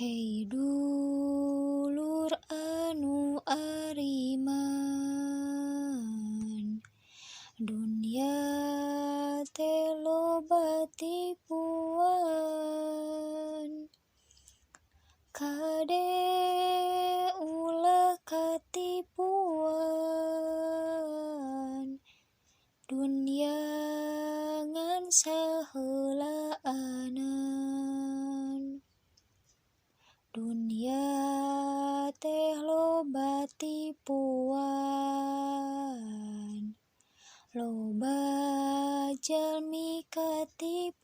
Hei dulur anu ariman, dunia teh loba tipuan, kade ulah katipuan, dunia ngan saheulaanan. Dunia teh loba tipuan, loba jalmi katipuan,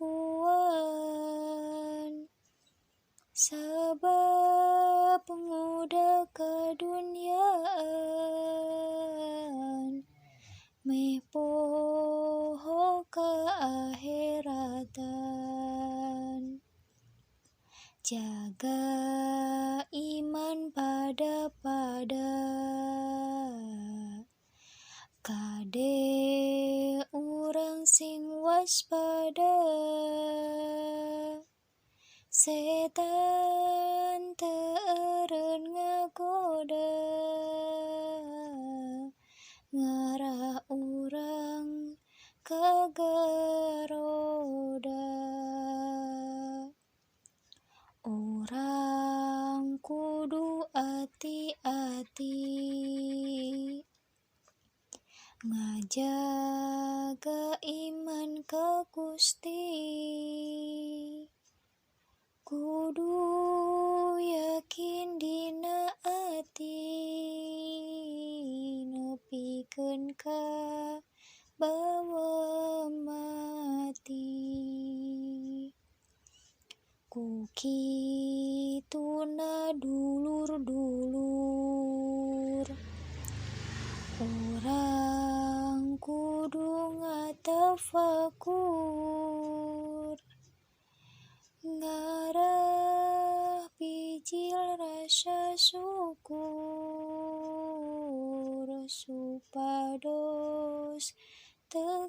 sabab ngudag kadunyaan, meh poho kaakheratan. Jaga iman pada-pada, kade urang sing waspada, setan teu eureun ngagoda, ngarah urang ka garoda. Urang kudu ati-ati ngajaga iman ka Gusti, kudu yakin dina ati, nepikeun ka bawa mati. Kukituna dulur-dulur, urang kudu ngatafakur, ngarah bijil rasa syukur, supados teu